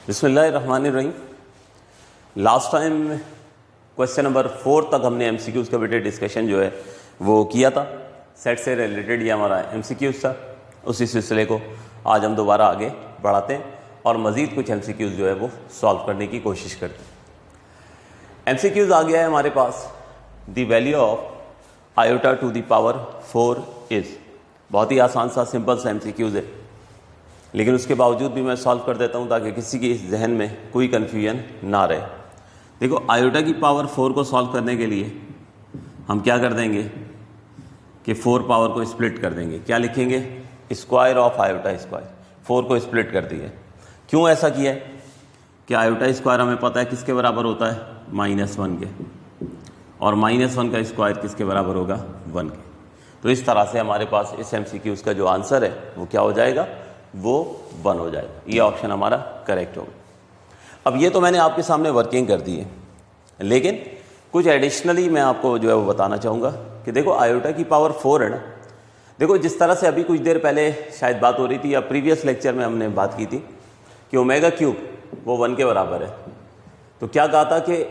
बिस्मिल्लाहिर्रहमानिर्रहीम। Last time question number 4 तक हमने एमसीक्यूज़ का बेटे डिस्कशन जो है वो किया था। सेट से रिलेटेड ये हमारा एमसीक्यूज़ था। उसी सिलसिले को आज हम दोबारा आगे बढ़ाते हैं और मज़ीद कुछ एमसीक्यूज़ जो है वो सॉल्व करने की कोशिश करते हैं। एमसीक्यूज़ आ गया है हमारे पास, the value of iota to the power 4 is. बहुत ही आसान सा सिंपल सा एमसीक्यूज़ है, लेकिन उसके बावजूद भी मैं सॉल्व कर देता हूं ताकि किसी के जहन में कोई कन्फ्यूजन ना रहे। देखो, आयोटा की पावर 4 को सॉल्व करने के लिए हम क्या कर देंगे कि 4 पावर को स्प्लिट कर देंगे। क्या लिखेंगे? Square of iota square. 4 को स्प्लिट कर दिया। क्यों ऐसा किया है कि आयोटा स्क्वायर हमें पता है किसके बराबर होता है, -1 के, और -1 का स्क्वायर किसके बराबर होगा, 1 के। तो इस तरह से हमारे पास इस एमसीक्यूज़ का जो आंसर है वो क्या हो जाएगा, वो 1 हो जाएगा। ये ऑप्शन हमारा करेक्ट होगा। अब ये तो मैंने आपके सामने वर्किंग कर दी है, लेकिन कुछ एडिशनली मैं आपको जो है वो बताना चाहूँगा कि देखो, आयोटा की पावर 4 है ना। देखो, जिस तरह से अभी कुछ देर पहले शायद बात हो रही थी या प्रीवियस लेक्चर में हमने बात की थी कि ओमेगा क्यूब वो 1 के बराबर है। तो क्या कहा था कि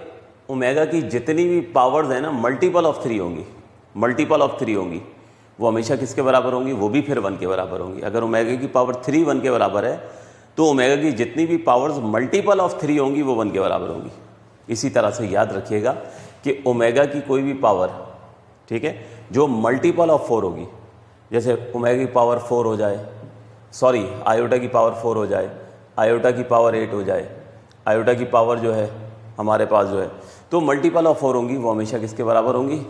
ओमेगा की जितनी भी पावर्स हैं ना, मल्टीपल ऑफ 3 होंगी, मल्टीपल ऑफ 3 होंगी, वो हमेशा किसके बराबर होंगी, वो भी फिर 1 के बराबर होंगी। अगर ओमेगा की पावर 3 1 के बराबर है तो ओमेगा की जितनी भी पावर्स मल्टीपल ऑफ 3 होंगी वो 1 के बराबर होंगी। इसी तरह से याद रखिएगा कि ओमेगा की कोई भी पावर, ठीक है, जो मल्टीपल ऑफ 4 होगी, जैसे ओमेगा की पावर 4 हो जाए, सॉरी आयोटा की पावर 4 हो जाए, आयोटा की पावर 8 हो जाए, आयोटा की पावर जो है हमारे पास जो है, तो मल्टीपल ऑफ 4 होंगी, वो हमेशा किसके बराबर होंगी,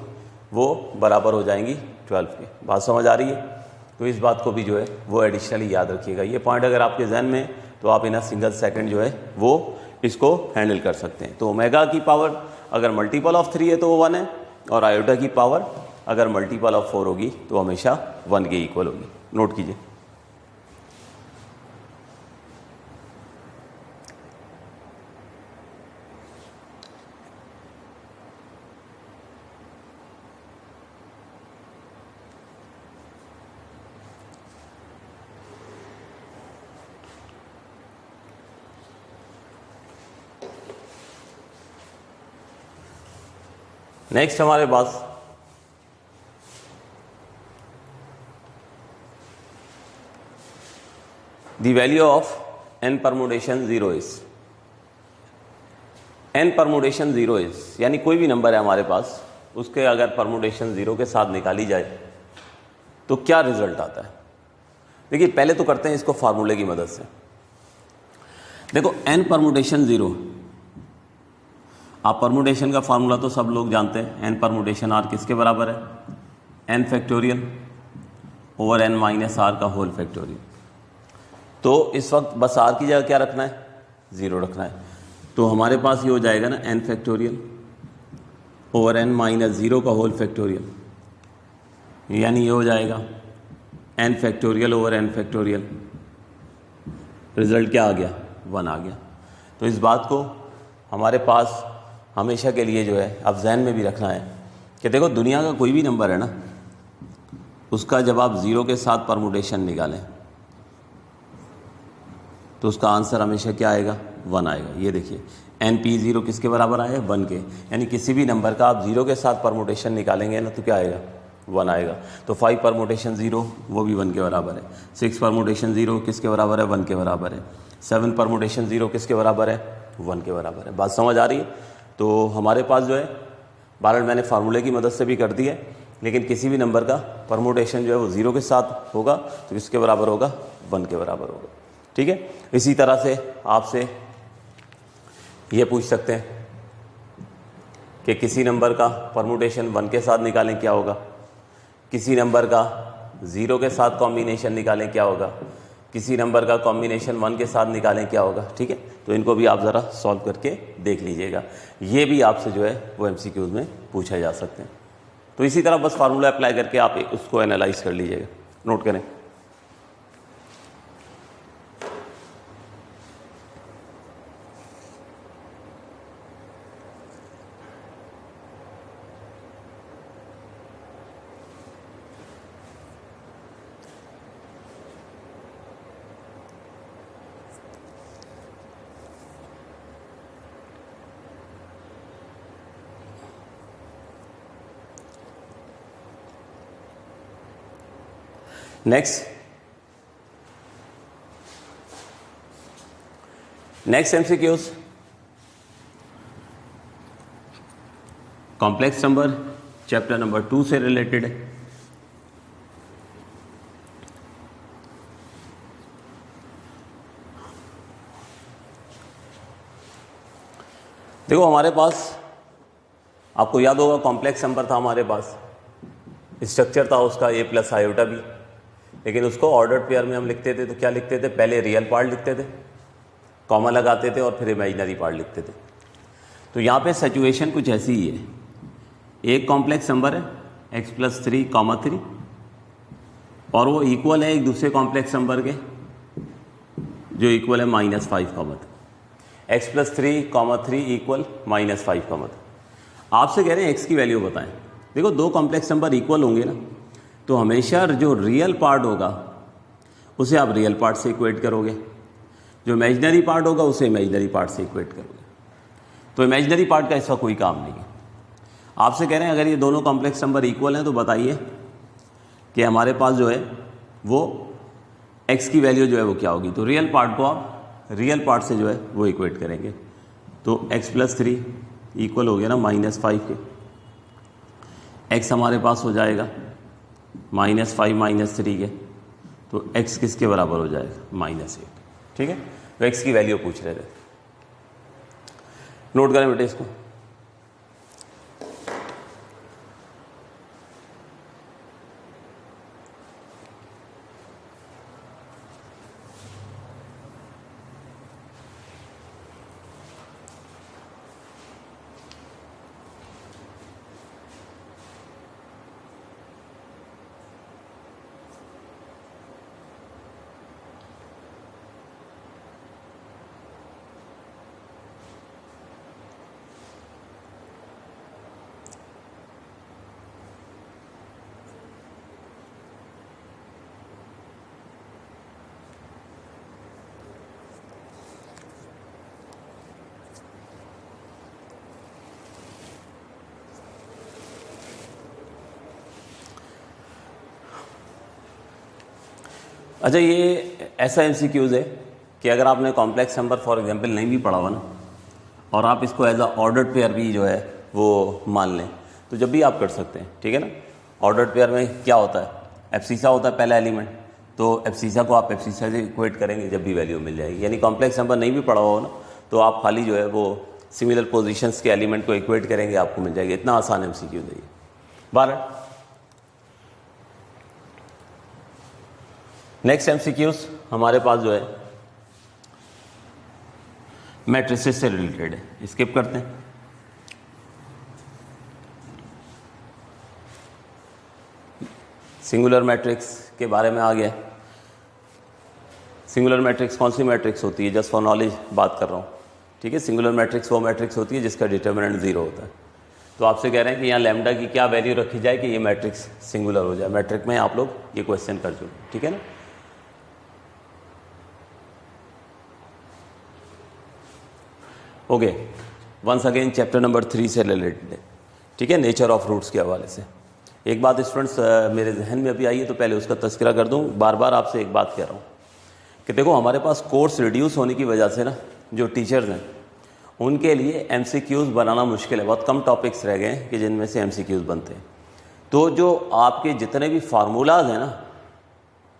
वो बराबर हो जाएंगी 12 के। बात समझ आ रही है? तो इस बात को भी जो है वो एडिशनली याद रखिएगा। ये पॉइंट अगर आपके जहन में, तो आप इन सिंगल सेकंड जो है वो इसको हैंडल कर सकते हैं। तो ओमेगा की पावर अगर मल्टीपल ऑफ 3 है तो वो 1 है, और आयोटा की पावर अगर मल्टीपल ऑफ 4 होगी तो हमेशा 1 के इक्वल होगी। नोट कीजिए। नेक्स्ट हमारे पास the value of n permutation 0 is. n permutation 0 is यानी कोई भी नंबर है हमारे पास, उसके अगर परमुटेशन 0 के साथ निकाली जाए तो क्या रिजल्ट आता है। देखिए, पहले तो करते हैं इसको फार्मूले की मदद से। देखो, n परमुटेशन 0, आप परमुटेशन का फार्मूला तो सब लोग जानते हैं। n परमुटेशन r किसके बराबर है, n factorial over n minus r का होल फैक्टोरियल। तो इस वक्त बस r की जगह क्या रखना है, 0 रखना है। तो हमारे पास ये हो जाएगा ना, n factorial over n minus 0 का होल फैक्टोरियल, यानी ये हो जाएगा n factorial over n factorial. Result क्या आ गया, 1 आ गया। तो इस बात को हमारे पास हमेशा के लिए जो है अब जहन में भी रखना है कि देखो, दुनिया का कोई भी नंबर है ना, उसका जब आप 0 के साथ परमुटेशन निकालें तो उसका आंसर हमेशा क्या आएगा, 1 आएगा। ये देखिए, NP0 किसके बराबर आया, 1 के। यानी किसी भी नंबर का आप 0 के साथ परमुटेशन निकालेंगे ना तो क्या आएगा, 1 आएगा। तो 5 परमुटेशन 0 वो भी 1 के बराबर है, 6 परमुटेशन 0 किसके बराबर है, 1 के बराबर है, 7 परमुटेशन 0 किसके बराबर है, 1 के बराबर है। बात समझ आ रही है? तो हमारे पास जो है, बहरहाल मैंने फार्मूले की मदद से भी कर दी है, लेकिन किसी भी नंबर का परमुटेशन जो है वो 0 के साथ होगा तो किसके बराबर होगा, 1 के बराबर होगा। ठीक है। इसी तरह से आपसे ये पूछ सकते हैं कि किसी नंबर का परमुटेशन 1 के साथ निकालें क्या होगा, किसी नंबर का 0 के साथ कॉम्बिनेशन निकालें क्या होगा, किसी नंबर का कॉम्बिनेशन 1 के साथ निकालें क्या होगा। ठीक है, तो इनको भी आप ज़रा सॉल्व करके देख लीजिएगा। ये भी आपसे जो है वो एमसीक्यूज़ में पूछा जा सकते हैं। तो इसी तरह बस फार्मूला अप्लाई करके आप उसको एनालाइज कर लीजिएगा। नोट करें। Next MCQs, complex number chapter number 2 से रिलेटेड है। देखो हमारे पास, आपको याद होगा कॉम्प्लेक्स नंबर था हमारे पास, स्ट्रक्चर था उसका a प्लस आयोटा बी, लेकिन उसको ऑर्डर्ड पेयर में हम लिखते थे तो क्या लिखते थे, पहले रियल पार्ट लिखते थे, कॉमा लगाते थे और फिर इमेजिनरी पार्ट लिखते थे। तो यहाँ पे सिचुएशन कुछ ऐसी ही है, एक कॉम्प्लेक्स नंबर है x प्लस 3 कॉमा 3 और वो इक्वल है एक दूसरे कॉम्प्लेक्स नंबर के जो इक्वल है -5 comma 3, x plus 3 comma 3 equal -5 comma 3। आपसे कह रहे हैं x की वैल्यू बताएं। देखो दो कॉम्प्लेक्स नंबर इक्वल होंगे ना, तो हमेशा जो रियल पार्ट होगा उसे आप रियल पार्ट से इक्वेट करोगे, जो इमेजिनरी पार्ट होगा उसे इमेजिनरी पार्ट से इक्वेट करोगे। तो इमेजिनरी पार्ट का इसका कोई काम नहीं है। आपसे कह रहे हैं अगर ये दोनों कॉम्प्लेक्स नंबर इक्वल हैं तो बताइए कि हमारे पास जो है वो x की वैल्यू जो है वो क्या होगी। तो रियल पार्ट को आप रियल पार्ट से जो है वो इक्वेट करेंगे। तो x प्लस 3 इक्वल हो गया ना -5 के, x हमारे पास हो जाएगा -5 -3 के, तो x किसके बराबर हो जाएगा -8। ठीक है, तो x की वैल्यू पूछ रहे थे, नोट करें बेटे इसको। अच्छा, ये ऐसा एमसीक्यूज़ है कि अगर आपने कॉम्प्लेक्स नंबर फॉर एग्जांपल नहीं भी पढ़ा हुआ ना और आप इसको एज अ ऑर्डर्ड पेयर भी जो है वो मान लें तो जब भी आप कर सकते हैं। ठीक है ना, ऑर्डर्ड पेयर में क्या होता है, एब्सिसा होता है पहला एलिमेंट, तो एब्सिसा को आप एब्सिसा से इक्वेट करेंगे जब भी वैल्यू मिल जाएगी। यानी कॉम्प्लेक्स नंबर नहीं भी पढ़ा हुआ ना तो आप खाली जो है वो सिमिलर पोजिशंस के एलिमेंट को इक्वेट करेंगे, आपको मिल जाएगी। इतना आसान एमसीक्यूज़ है ये। 12 नेक्स्ट एमसीक्यूज़ हमारे पास जो है मैट्रिसेस से रिलेटेड है, स्किप करते हैं। सिंगुलर मैट्रिक्स के बारे में आ गया। सिंगुलर मैट्रिक्स कौन सी मैट्रिक्स होती है, जस्ट फॉर नॉलेज बात कर रहा हूँ। ठीक है, सिंगुलर मैट्रिक्स वो मैट्रिक्स होती है जिसका डिटर्मिनेंट 0 होता है। तो आपसे कह रहे हैं कि यहाँ लैम्डा की क्या वैल्यू रखी जाए कि ये मैट्रिक्स सिंगुलर हो जाए। मैट्रिक में आप लोग ये क्वेश्चन कर चुके, ठीक है ना। Okay, once again chapter number 3 से रिलेटेड है। ठीक है, नेचर ऑफ रूट्स के हवाले से एक बात स्टूडेंट्स मेरे जहन में अभी आई है तो पहले उसका तस्करा कर दूं। बार बार आपसे एक बात कह रहा हूं कि देखो हमारे पास कोर्स रिड्यूस होने की वजह से ना जो टीचर्स हैं उनके लिए एमसीक्यूज़ बनाना मुश्किल है। बहुत कम टॉपिक्स रह गए हैं कि जिनमें से एमसीक्यूज़ बनते हैं। तो जो आपके जितने भी फार्मूलाज हैं ना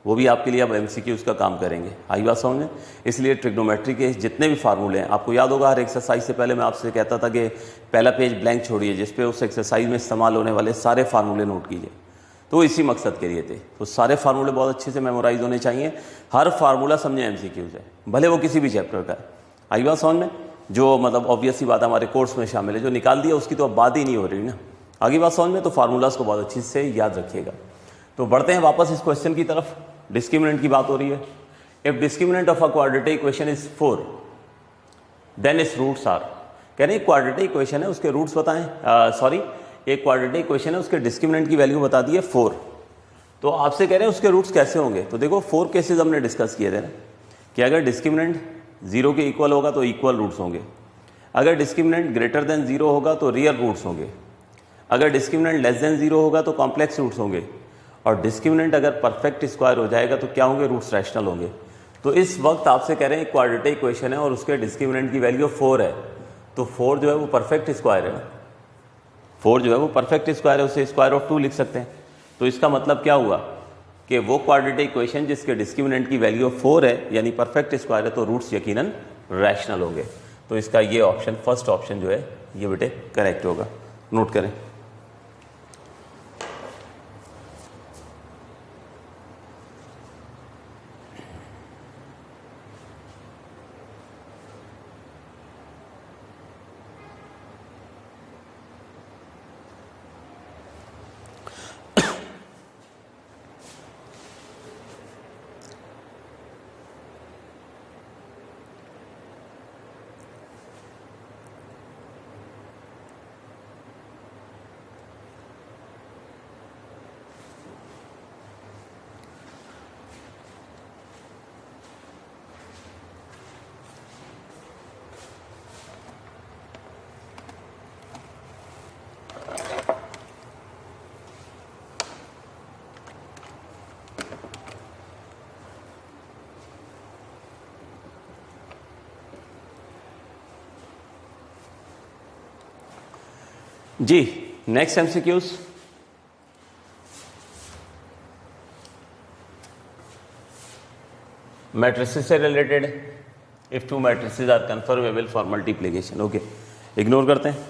वो भी आपके लिए अब एमसीक्यूज़ का काम करेंगे। आई बात समझ में। इसलिए ट्रिग्नोमेट्री के जितने भी फार्मूले हैं, आपको याद होगा हर एक्सरसाइज से पहले मैं आपसे कहता था कि पहला पेज ब्लैंक छोड़िए जिस पे उस एक्सरसाइज में इस्तेमाल होने वाले सारे फार्मूले नोट कीजिए। तो इसी मकसद के लिए थे। तो सारे फार्मूले बहुत अच्छे से मेमोराइज होने चाहिए। हर फार्मूला समझे एमसीक्यूज़ है, भले वो किसी भी चैप्टर का है। आई बात समझ में। जो मतलब ऑब्वियस ही बात हमारे कोर्स में शामिल है, जो निकाल दिया उसकी तो अब बात ही नहीं हो रही ना। आगे बात समझ में। तो फार्मूलाज को बहुत अच्छे से याद रखिएगा। तो बढ़ते हैं वापस इस क्वेश्चन की तरफ। डिस्क्रिमिनेंट की बात हो रही है। If discriminant of a quadratic equation is 4 then its roots are. कह रहे हैं क्वाड्रेटिक इक्वेशन है उसके रूट्स बताएं। सॉरी, एक क्वाड्रेटिक इक्वेशन है उसके डिस्क्रिमिनेंट की वैल्यू बता दी है 4। तो आपसे कह रहे हैं उसके रूट्स कैसे होंगे। तो देखो 4 केसेस हमने डिस्कस किए थे ना कि अगर डिस्क्रिमिनेंट 0 के इक्वल होगा तो इक्वल रूट्स होंगे, अगर डिस्क्रिमिनेंट ग्रेटर देन 0 होगा तो रियल रूट्स होंगे, अगर डिस्क्रिमिनेंट लेस देन 0 होगा तो कॉम्प्लेक्स रूट्स होंगे, और डिस्क्रिमिनेंट अगर परफेक्ट स्क्वायर हो जाएगा तो क्या होंगे, रूट्स रैशनल होंगे। तो इस वक्त आपसे कह रहे हैं क्वाड्रेटिक इक्वेशन है और उसके डिस्क्रिमिनेंट की वैल्यू 4 है, तो 4 जो है वो परफेक्ट स्क्वायर है ना, 4 जो है वो परफेक्ट स्क्वायर है, उसे स्क्वायर ऑफ 2 लिख सकते हैं। तो इसका मतलब क्या हुआ कि वो क्वाड्रेटिक इक्वेशन जिसके डिस्क्रिमिनेंट की वैल्यू 4 है यानी परफेक्ट स्क्वायर है, तो रूट्स यकीनन रैशनल होंगे। तो इसका ये ऑप्शन, फर्स्ट ऑप्शन जो है ये बेटे करेक्ट होगा, नोट करें। जी नेक्स्ट एमसीक्यूज, मैट्रिसेस से रिलेटेड, if two matrices are conformable for multiplication. Okay, ignore करते हैं।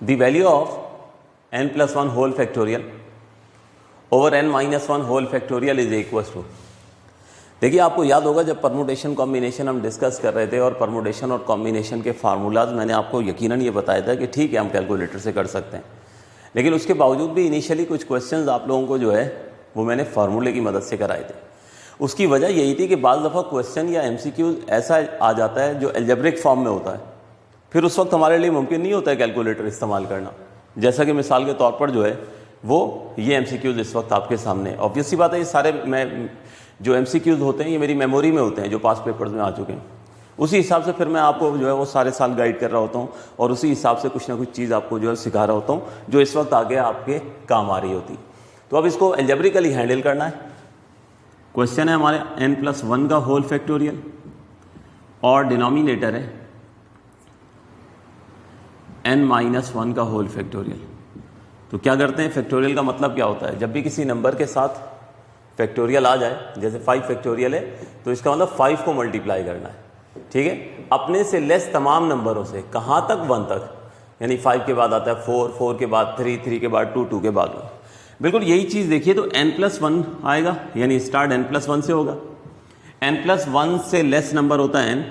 The value of n+1 whole factorial over n-1 whole factorial is equal to, देखिए आपको याद होगा जब परमुटेशन कॉम्बिनेशन हम डिस्कस कर रहे थे और परमुटेशन और कॉम्बिनेशन के फार्मूलाज मैंने आपको यकीनन ये बताया था कि ठीक है हम कैलकुलेटर से कर सकते हैं, लेकिन उसके बावजूद भी इनिशियली कुछ क्वेश्चंस आप लोगों को जो है वो मैंने फार्मूले की मदद से कराए थे। उसकी वजह यही थी कि बाज़ दफ़ा क्वेश्चन या एमसीक्यू ऐसा आ जाता है जो एल्जेब्रिक फॉर्म में होता है, फिर उस वक्त हमारे लिए मुमकिन नहीं होता है कैलकुलेटर इस्तेमाल करना। जैसा कि मिसाल के तौर पर जो है वो ये एमसीक्यूज़ इस वक्त आपके सामने, ऑब्वियस सी बात है ये सारे मैं जो एमसीक्यूज़ होते हैं ये मेरी मेमोरी में होते हैं जो पास पेपर्स में आ चुके हैं, उसी हिसाब से फिर मैं आपको जो है वो सारे साल गाइड कर रहा होता हूँ और उसी हिसाब से कुछ ना कुछ चीज़ आपको जो है सिखा रहा होता हूँ जो इस वक्त आगे आपके काम आ रही होती। तो अब इसको एल्जेब्रिकली हैंडल करना है। क्वेश्चन है हमारे n+1 का होल फैक्टोरियल और डिनोमिनेटर है n-1 का होल फैक्टोरियल। तो क्या करते हैं, फैक्टोरियल का मतलब क्या होता है, जब भी किसी नंबर के साथ फैक्टोरियल आ जाए, जैसे 5 फैक्टोरियल है तो इसका मतलब 5 को मल्टीप्लाई करना है, ठीक है, अपने से लेस तमाम नंबरों से। कहाँ तक, 1 तक, यानी 5 के बाद आता है 4, 4 के बाद 3, 3 के बाद 2, 2 के बाद 1। बिल्कुल यही चीज़ देखिए, तो n+1 आएगा यानी स्टार्ट n+1 से होगा। n+1 से लेस नंबर होता है n,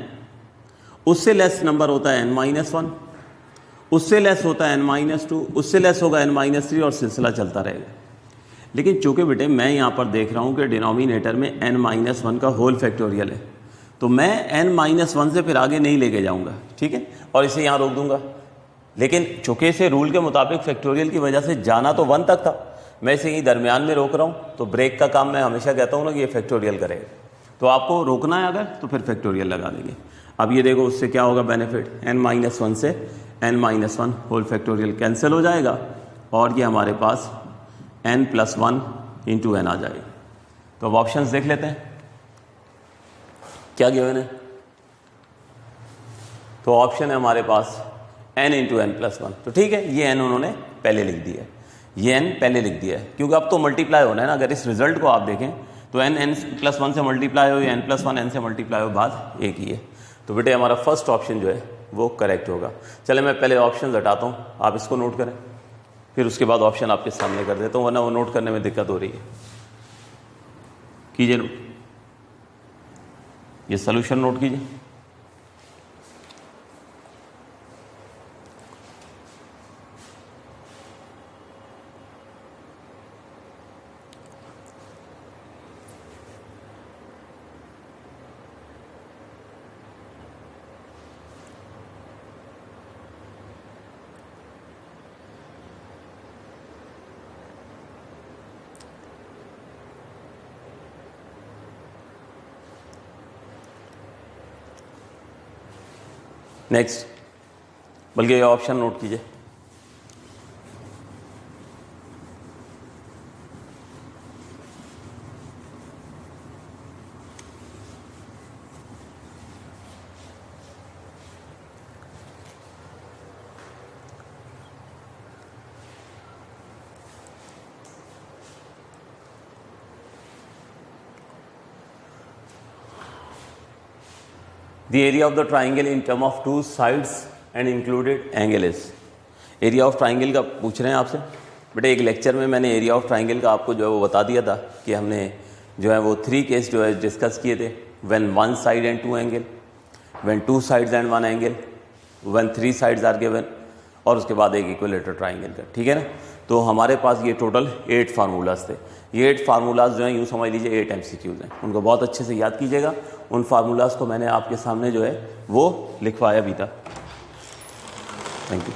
उससे लेस नंबर होता है n-1, उससे लेस होता है n-2, उससे लेस होगा n-3 और सिलसिला चलता रहेगा। लेकिन चूंकि बेटे मैं यहाँ पर देख रहा हूँ कि डिनोमिनेटर में n-1 का होल फैक्टोरियल है, तो मैं n-1 से फिर आगे नहीं लेके जाऊँगा, ठीक है, और इसे यहाँ रोक दूंगा। लेकिन चूंकि इसे रूल के मुताबिक फैक्टोरियल की वजह से जाना तो 1 तक था, मैं इसे यहीं दरमियान में रोक रहा हूँ, तो ब्रेक का काम मैं हमेशा कहता हूँ ना कि ये फैक्टोरियल करेगा। तो आपको रोकना है अगर, तो फिर फैक्टोरियल लगा देंगे। अब ये देखो उससे क्या होगा बेनिफिट, n-1 से n-1 होल फैक्टोरियल कैंसिल हो जाएगा और ये हमारे पास n+1 इंटू n आ जाएगा। तो अब ऑप्शंस देख लेते हैं क्या गिवन है। तो ऑप्शन है हमारे पास n इंटू n+1, तो ठीक है ये n उन्होंने पहले लिख दिया है, ये n पहले लिख दिया है क्योंकि अब तो मल्टीप्लाई होना है ना। अगर इस रिजल्ट को आप देखें तो n+1 से मल्टीप्लाई हो या n+1 n से मल्टीप्लाई हो, बात एक ही है। तो बेटे हमारा फर्स्ट ऑप्शन जो है वो करेक्ट होगा। चले मैं पहले ऑप्शन हटाता हूँ, आप इसको नोट करें, फिर उसके बाद ऑप्शन आपके सामने कर देता हूँ, वरना वो नोट करने में दिक्कत हो रही है। कीजिए नोट, ये सॉल्यूशन नोट कीजिए। नेक्स्ट बल्कि ये ऑप्शन नोट कीजिए। The area of the triangle in term of two sides and included angle is। Area of triangle का पूछ रहे हैं आपसे। बेटे एक लेक्चर में मैंने एरिया ऑफ ट्राइंगल का आपको जो है वो बता दिया था कि हमने जो है वो 3 केस जो है डिस्कस किए थे। When 1 side and 2 angle, when 2 sides and 1 angle, when 3 sides are given, और उसके बाद एक इक्विलेटरल ट्राइंगल का। ठीक है ना। तो हमारे पास ये टोटल 8 फार्मूलाज थे। ये 8 फार्मूलाज जो हैं यूँ समझ लीजिए 8 MCQs हैं। उनको बहुत अच्छे से याद कीजिएगा। उन फार्मूलाज को मैंने आपके सामने जो है वो लिखवाया भी था। Thank you.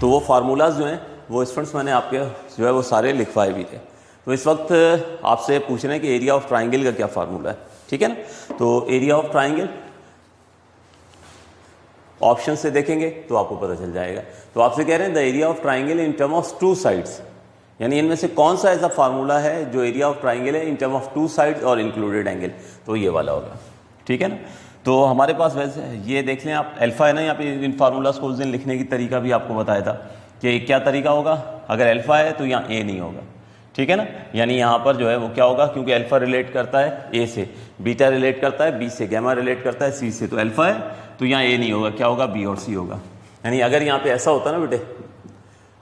तो वो फार्मूलाज जो हैं वो स्टूडेंट्स मैंने आपके जो है वो सारे लिखवाए भी थे। तो इस वक्त आपसे पूछ रहे हैं कि एरिया ऑफ ट्राइंगल का क्या फार्मूला है। ठीक है ना। तो एरिया ऑफ ट्राइंगल ऑप्शन से देखेंगे तो आपको पता चल जाएगा। तो आपसे कह रहे हैं the area of triangle in term of 2 sides, यानी इनमें से कौन सा ऐसा फार्मूला है जो एरिया ऑफ ट्राइंगल है इन टर्म ऑफ 2 साइड्स और इंक्लूडेड एंगल। तो ये वाला होगा। ठीक है ना। तो हमारे पास वैसे ये देख लें आप, अल्फा है ना, यहाँ पे इन फार्मूलाज को उस दिन लिखने की तरीका भी आपको बताया था कि क्या तरीका होगा। अगर अल्फा है तो यहाँ ए नहीं होगा। ठीक है ना। यानी यहाँ पर जो है वो क्या होगा, क्योंकि अल्फा रिलेट करता है ए से, बीटा रिलेट करता है बी से, गैमा रिलेट करता है सी से। तो अल्फा है तो यहाँ ए नहीं होगा, क्या होगा, बी और सी होगा। यानी अगर यहाँ पे ऐसा होता ना बेटे,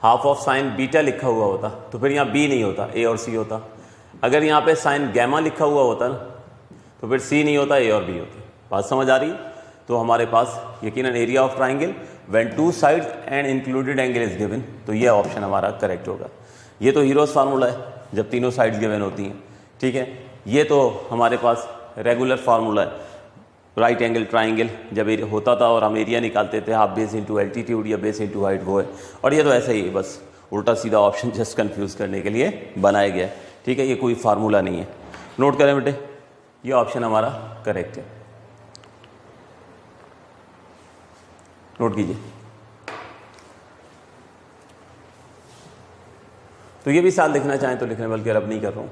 हाफ ऑफ साइन बीटा लिखा हुआ होता तो फिर यहाँ बी नहीं होता, ए और सी होता। अगर यहाँ पे साइन गैमा लिखा हुआ होता ना तो फिर सी नहीं होता, ए और बी होता। बात समझ आ रही है। तो हमारे पास यकीनन area of triangle when 2 sides and included angle is given, तो ये ऑप्शन हमारा करेक्ट होगा। ये तो हीरोज फार्मूला है जब तीनों साइड्स गिवन होती हैं। ठीक है। ये तो हमारे पास रेगुलर फार्मूला है, राइट एंगल ट्राइंगल जब होता था और हम एरिया निकालते थे हाफ बेस इंटू एल्टीट्यूड या बेस इंटू हाइट, वो है। और ये तो ऐसा ही है, बस उल्टा सीधा ऑप्शन जस्ट कंफ्यूज करने के लिए बनाया गया है। ठीक है। ये कोई फार्मूला नहीं है। नोट करें बेटे, ये ऑप्शन हमारा करेक्ट है। नोट कीजिए। तो ये भी साथ लिखना चाहें तो लिखने, बल्कि अब नहीं कर रहा हूँ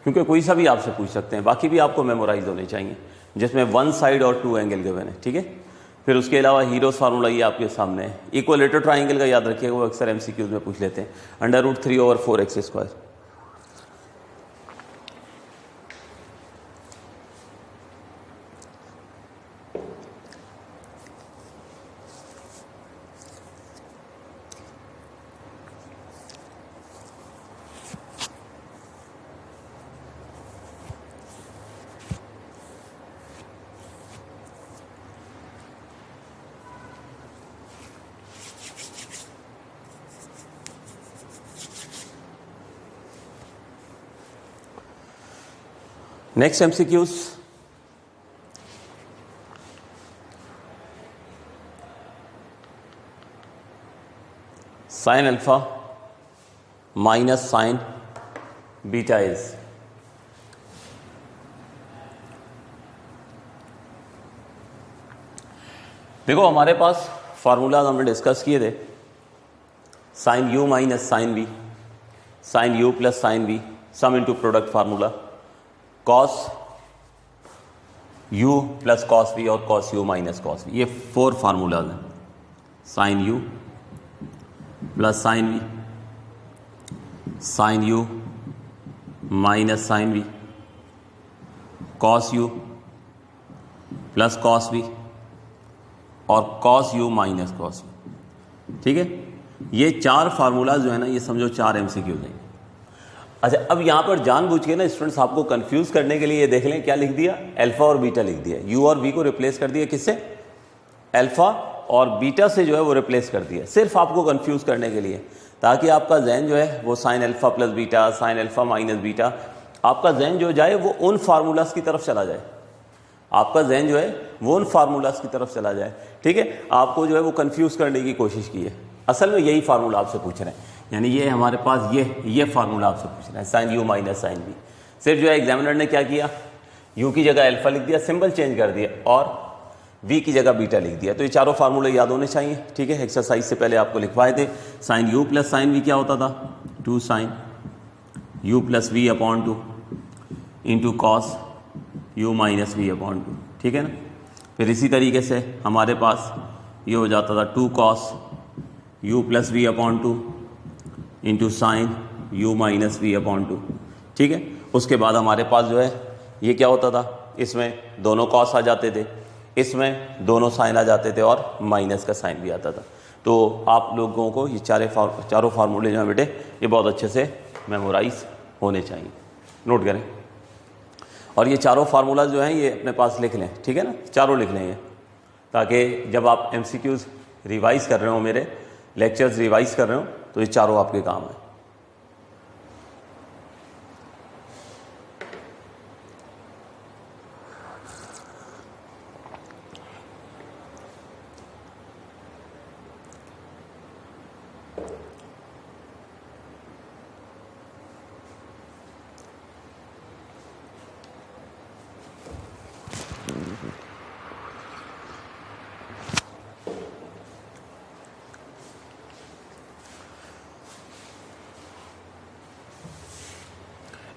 क्योंकि कोई सा भी आपसे पूछ सकते हैं। बाकी भी आपको मेमोराइज होने चाहिए जिसमें 1 साइड और 2 एंगल गिवन है। ठीक है। फिर उसके अलावा हीरोज फार्मूला ये आपके सामने है। इक्वलेटर ट्राइंगल का याद रखिएगा, वो अक्सर MCQs में पूछ लेते हैं। √3/4x²। Next MCQs, sine alpha minus sine beta is. देखो हमारे पास फार्मूलाज हमने डिस्कस किए थे, sine you minus sine b, sine you plus sine b, sum into product formula, cos you plus cos b और cos you minus cos b. ये 4 formulas हैं। Sine you plus sine b, sine you minus sine b, cos you plus cos b और cos you minus cos B. ठीक है। ये 4 formulas जो है ना, ये समझो 4 MCQs हैं। अच्छा, अब यहाँ पर जानबूझ के ना स्टूडेंट्स आपको कंफ्यूज करने के लिए ये देख लें क्या लिख दिया, अल्फा और बीटा लिख दिया। यू और बी को रिप्लेस कर दिया किससे, अल्फा और बीटा से जो है वो रिप्लेस कर दिया, सिर्फ आपको कंफ्यूज करने के लिए, ताकि आपका जहन जो है वो sine alpha plus beta, sign alpha minus beta, आपका जहन जो जाए वो उन फार्मूलाज की तरफ चला जाए। आपका जहन जो है वो उन फार्मूलाज की तरफ चला जाए। ठीक है। आपको जो है वो कंफ्यूज करने की कोशिश की है। असल में यही फार्मूला आपसे पूछ रहे हैं। यानी ये हमारे पास ये फार्मूला आपसे पूछ रहा है, sine you minus sine B. सिर्फ जो है एग्जामिनर ने क्या किया, यू की जगह अल्फा लिख दिया, सिंबल चेंज कर दिया, और वी की जगह बीटा लिख दिया। तो ये चारों फार्मूले याद होने चाहिए, ठीक है। एक्सरसाइज से पहले आपको लिखवाए थे। Sine you plus sine V क्या होता था, 2 sine you plus V upon 2 into cos you minus V upon 2, ठीक है ना। फिर इसी तरीके से हमारे पास ये हो जाता था 2 cos you plus V upon 2 into sine you minus V upon 2, ठीक है। उसके बाद हमारे पास जो है ये क्या होता था, इसमें दोनों कॉस आ जाते थे, इसमें दोनों साइन आ जाते थे, और माइनस का साइन भी आता था। तो आप लोगों को ये चारों फार्मूले जो हैं बेटे ये बहुत अच्छे से मेमोराइज होने चाहिए, नोट करें। और ये चारों फार्मूला जो हैं ये अपने पास लिख लें, ठीक है ना, चारों लिख लें ये, ताकि जब आप MCQs रिवाइज़ कर रहे हो, मेरे लेक्चर्स रिवाइज़ कर रहे हो, तो ये चारों आपके काम है।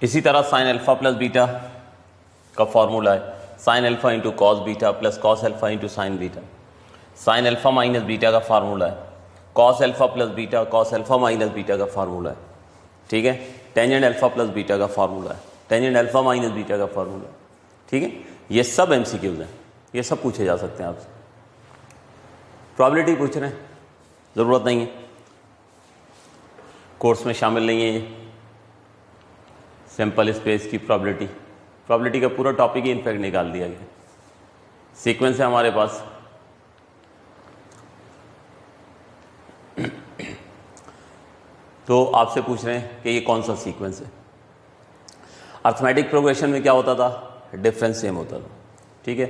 इसी तरह साइन अल्फा प्लस बीटा का फॉर्मूला है sine alpha into cos beta plus cos alpha into sine beta. Sign alpha minus beta का फार्मूला है cos alpha plus beta cos alpha minus beta का फार्मूला है, ठीक है। टेंजेंट अल्फा प्लस बीटा का formula है tangent alpha minus beta का formula है, ठीक है। ये सब MCQs हैं, ये सब पूछे जा सकते हैं आपसे। प्रोबेबिलिटी पूछ रहे हैं, ज़रूरत नहीं है, कोर्स में शामिल नहीं है ये। सैंपल स्पेस की प्रोबेबिलिटी का पूरा टॉपिक ही इनफैक्ट निकाल दिया गया। सीक्वेंस है हमारे पास, तो आपसे पूछ रहे हैं कि ये कौन सा सीक्वेंस है। अर्थमेटिक प्रोग्रेशन में क्या होता था, डिफरेंस सेम होता था, ठीक है।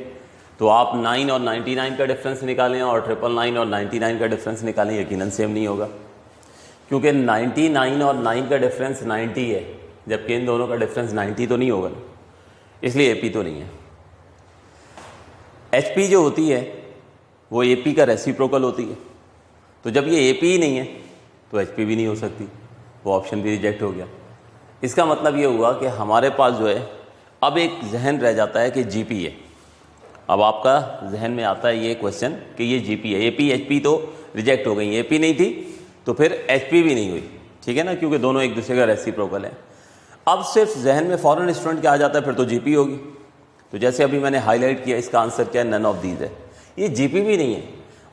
तो आप 9 और 99 का डिफरेंस निकालें और 999 और 99 का डिफरेंस निकालें, यकीनन सेम नहीं होगा, क्योंकि 99 और 9 का डिफरेंस 90 है, जबकि इन दोनों का डिफरेंस 90 तो नहीं होगा, इसलिए AP तो नहीं है। HP जो होती है वो AP का रेसिप्रोकल होती है, तो जब ये AP ही नहीं है तो HP भी नहीं हो सकती, वो ऑप्शन भी रिजेक्ट हो गया। इसका मतलब ये हुआ कि हमारे पास जो है अब एक जहन रह जाता है कि GP है। अब आपका जहन में आता है ये क्वेश्चन कि ये GP है, AP HP तो रिजेक्ट हो गई, AP नहीं थी तो फिर HP भी नहीं हुई, ठीक है ना, क्योंकि दोनों एक दूसरे का रेसिप्रोकल है। अब सिर्फ जहन में फॉरेन स्टूडेंट क्या आ जाता है, फिर तो GP होगी। तो जैसे अभी मैंने हाईलाइट किया, इसका आंसर क्या है, नन ऑफ दीज है, ये GP भी नहीं है।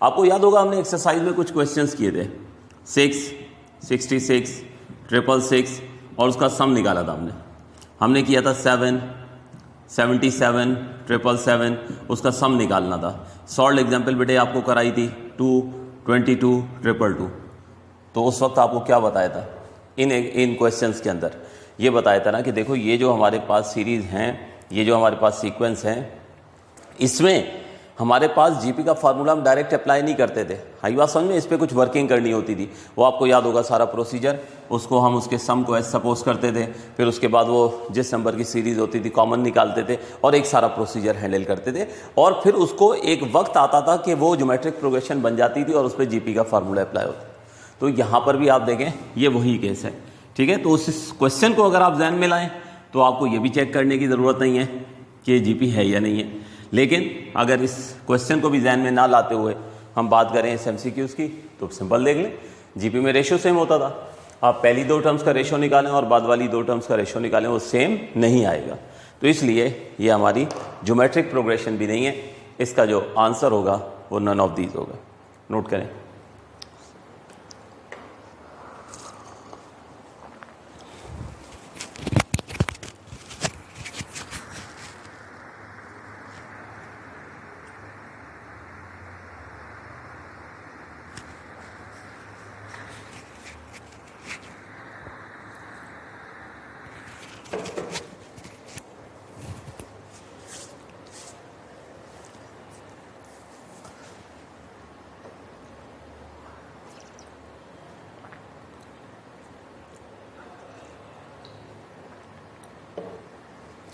आपको याद होगा हमने एक्सरसाइज में कुछ क्वेश्चंस किए थे, 6, 66, 666 और उसका सम निकाला था हमने किया था 7, 77, 777, उसका सम निकालना था। सॉल्व एग्जाम्पल बेटे आपको कराई थी 2, 22, 222। तो उस वक्त आपको क्या बताया था इन क्वेश्चंस के अंदर, ये बताया था ना कि देखो ये जो हमारे पास सीरीज़ हैं, ये जो हमारे पास सीक्वेंस हैं, इसमें हमारे पास GP का फार्मूला हम डायरेक्ट अप्लाई नहीं करते थे। हाई बात समझ में, इस पर कुछ वर्किंग करनी होती थी, वो आपको याद होगा सारा प्रोसीजर। उसको हम उसके सम को एस सपोज करते थे, फिर उसके बाद वो जिस नंबर की सीरीज़ होती थी कॉमन निकालते थे और एक सारा प्रोसीजर हैंडल करते थे, और फिर उसको एक वक्त आता था कि वो ज्योमेट्रिक प्रोग्रेशन बन जाती थी और उस पर GP का फार्मूला अप्लाई होता। तो यहाँ पर भी आप देखें ये वही केस है, ठीक है। तो उस क्वेश्चन को अगर आप ध्यान में लाएं तो आपको ये भी चेक करने की ज़रूरत नहीं है कि GP है या नहीं है। लेकिन अगर इस क्वेश्चन को भी ध्यान में ना लाते हुए हम बात करें इस MCQs की, तो सिंपल देख लें, GP में रेशो सेम होता था। आप पहली 2 टर्म्स का रेशो निकालें और बाद वाली 2 टर्म्स का रेशो निकालें, वो सेम नहीं आएगा। तो इसलिए ये हमारी ज्योमेट्रिक प्रोग्रेशन भी नहीं है, इसका जो आंसर होगा वो नन ऑफ दीज होगा। नोट करें।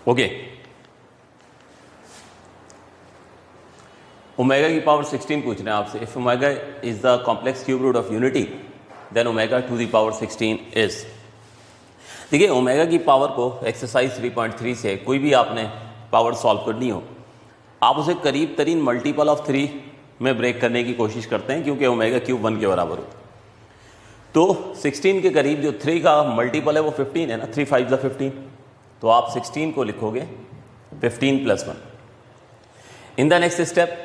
ओके, ओमेगा की पावर 16 पूछ रहे हैं आपसे। If omega is the complex cube root of unity then omega to the power 16 is. देखिए ओमेगा की पावर को एक्सरसाइज 3.3 से कोई भी आपने पावर सॉल्व करनी हो, आप उसे करीब तरीन मल्टीपल ऑफ 3 में ब्रेक करने की कोशिश करते हैं, क्योंकि ओमेगा क्यूब 1 के बराबर होता है। तो 16 के करीब जो 3 का मल्टीपल है वो 15 है ना, 3 5 ज़ा 15। तो आप 16 को लिखोगे 15 + 1। In the next step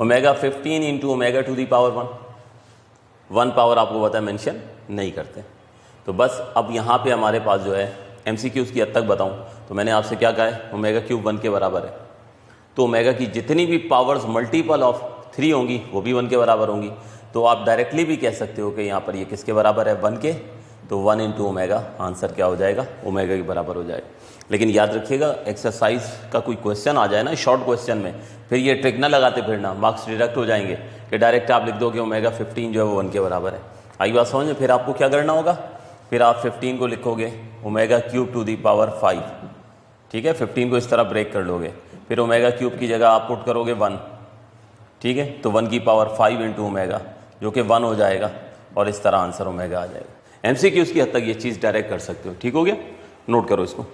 omega 15 into omega to the power 1 power आपको पता है मेंशन नहीं करते। तो बस अब यहाँ पे हमारे पास जो है MCQs की हद तक बताऊँ तो मैंने आपसे क्या कहा है, ओमेगा क्यूब 1 के बराबर है। तो ओमेगा की जितनी भी पावर्स मल्टीपल ऑफ 3 होंगी वो भी 1 के बराबर होंगी। तो आप डायरेक्टली भी कह सकते हो कि यहाँ पर ये किसके बराबर है, 1 के। तो 1 इंटू ओमेगा आंसर क्या हो जाएगा, ओमेगा के बराबर हो जाएगा। लेकिन याद रखिएगा एक्सरसाइज का कोई क्वेश्चन आ जाए ना शॉर्ट क्वेश्चन में, फिर ये ट्रिक ना लगाते फिरना, मार्क्स डिडक्ट हो जाएंगे कि डायरेक्ट आप लिख दो कि ओमेगा 15 जो है वो 1 के बराबर है। आई बात समझ में? फिर आपको क्या करना होगा, फिर आप 15 को लिखोगे omega cube to the power 5, ठीक है। 15 को इस तरह ब्रेक कर लोगे, फिर ओमेगा क्यूब की जगह आप पुट करोगे 1, ठीक है। तो 1 की पावर 5 इंटू ओमेगा जो कि 1 हो जाएगा और इस तरह आंसर ओमेगा आ जाएगा। MCQs की हद तक ये चीज़ डायरेक्ट कर सकते हो, ठीक हो गया। नोट करो इसको।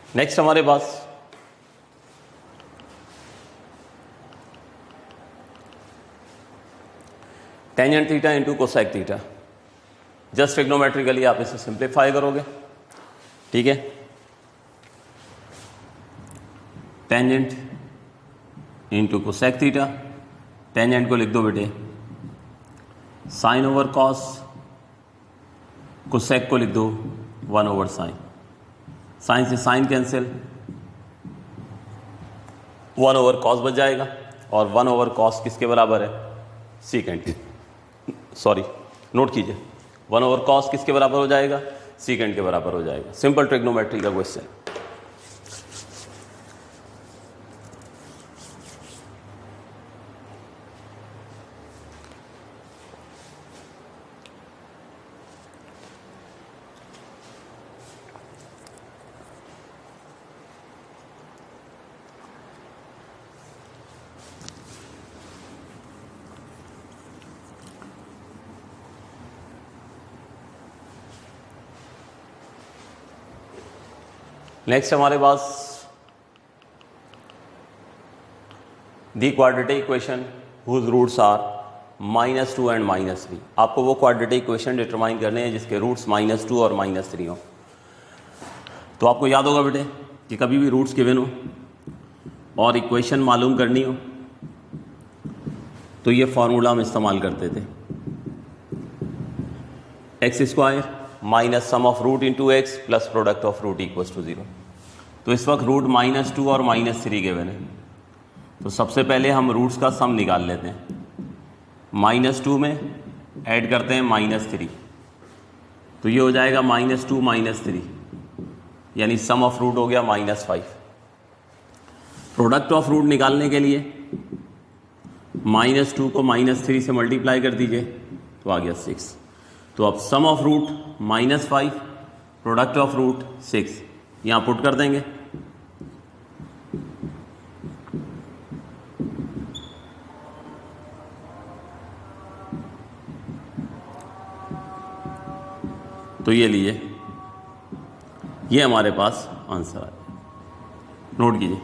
नेक्स्ट हमारे पास tangent theta into cosec theta. Just trigonometrically आप इसे सिंप्लीफाई करोगे, ठीक है। Tangent into cosec theta, tangent को लिख दो बेटे साइन ओवर कॉस, कोसेक को लिख दो 1 ओवर साइन। साइन से साइन कैंसिल, 1 ओवर कॉस बच जाएगा और 1 ओवर कॉस किसके बराबर है, सीकेंट की। सॉरी नोट कीजिए, 1 ओवर कॉस किसके बराबर हो जाएगा, सीकेंट के बराबर हो जाएगा। सिंपल ट्रिग्नोमेट्री का क्वेश्चन। नेक्स्ट हमारे पास the quadratic equation whose roots are -2 and -3। आपको वो क्वाड्रेटिक इक्वेशन डिटरमाइन करने हैं जिसके रूट्स -2 और -3 हो। तो आपको याद होगा बेटे कि कभी भी रूट्स गिवन हो और इक्वेशन मालूम करनी हो तो ये फॉर्मूला हम इस्तेमाल करते थे, x² minus sum of root into X plus product of root equals to 0। तो इस वक्त रूट -2 और -3 गिवन है। तो सबसे पहले हम रूट्स का सम निकाल लेते हैं। -2 में ऐड करते हैं -3, तो ये हो जाएगा -2 -3, यानी सम ऑफ रूट हो गया -5। प्रोडक्ट ऑफ रूट निकालने के लिए -2 को -3 से मल्टीप्लाई कर दीजिए तो आ गया 6। तो अब sum of root -5, product of root 6 यहाँ पुट कर देंगे। तो ये लिए, ये हमारे पास आंसर आया। नोट कीजिए।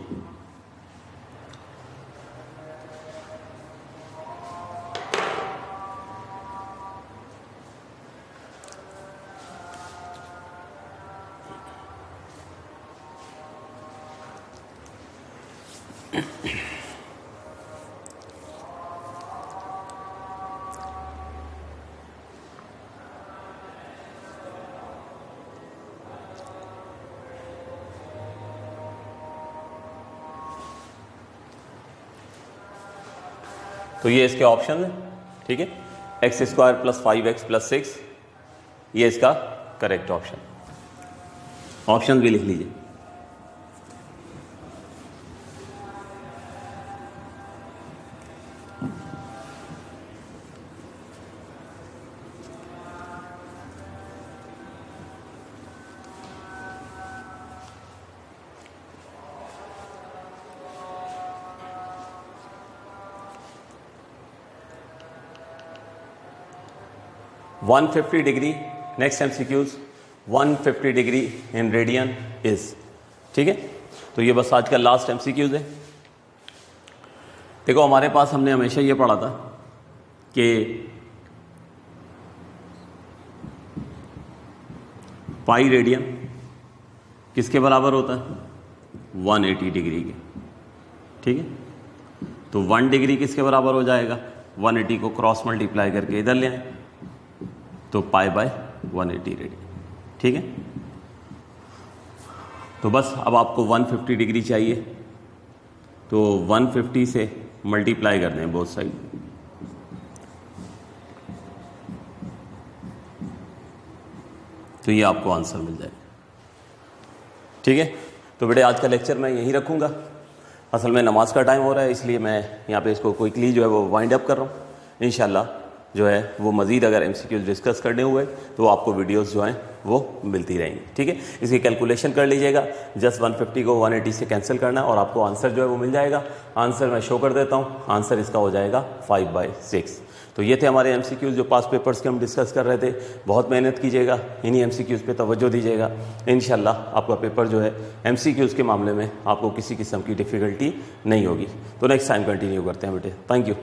तो ये इसके ऑप्शन है, ठीक है। x² + 5x + 6 ये इसका करेक्ट ऑप्शन भी लिख लीजिए। $150 next MCQs 150 degree in radian is, ठीक है। तो ये बस आज का लास्ट MCQs है। देखो हमारे पास हमने हमेशा ये पढ़ा था कि पाई रेडियन किसके बराबर होता है, 180 डिग्री के, ठीक है। तो 1 डिग्री किसके बराबर हो जाएगा, 180 को क्रॉस मल्टीप्लाई करके इधर ले आए तो π/180 रेडियन, ठीक है। तो बस अब आपको 150 डिग्री चाहिए, तो 150 से मल्टीप्लाई कर दें बोथ साइड, तो ये आपको आंसर मिल जाएगा, ठीक है। तो बेटे आज का लेक्चर मैं यहीं रखूँगा। असल में नमाज का टाइम हो रहा है, इसलिए मैं यहाँ पे इसको क्विकली जो है वो वाइंड अप कर रहा हूँ। इंशाल्लाह जो है वो मज़ीद अगर MCQs डिस्कस करने हुए तो आपको वीडियोस जो हैं वो मिलती रहेंगी, ठीक है। इसकी कैलकुलेशन कर लीजिएगा, जस्ट 150 को 180 से कैंसिल करना है और आपको आंसर जो है वो मिल जाएगा। आंसर मैं शो कर देता हूँ, आंसर इसका हो जाएगा 5/6। तो ये थे हमारे MCQs जो पास पेपर्स के हम डिस्कस कर रहे थे। बहुत मेहनत कीजिएगा, इन्हीं MCQs पे तवज्जो दीजिएगा। इंशाल्लाह आपका पेपर जो है MCQs के मामले में आपको किसी किस्म की डिफ़िकल्टी नहीं होगी। तो नेक्स्ट टाइम कंटिन्यू करते हैं बेटे। Thank you.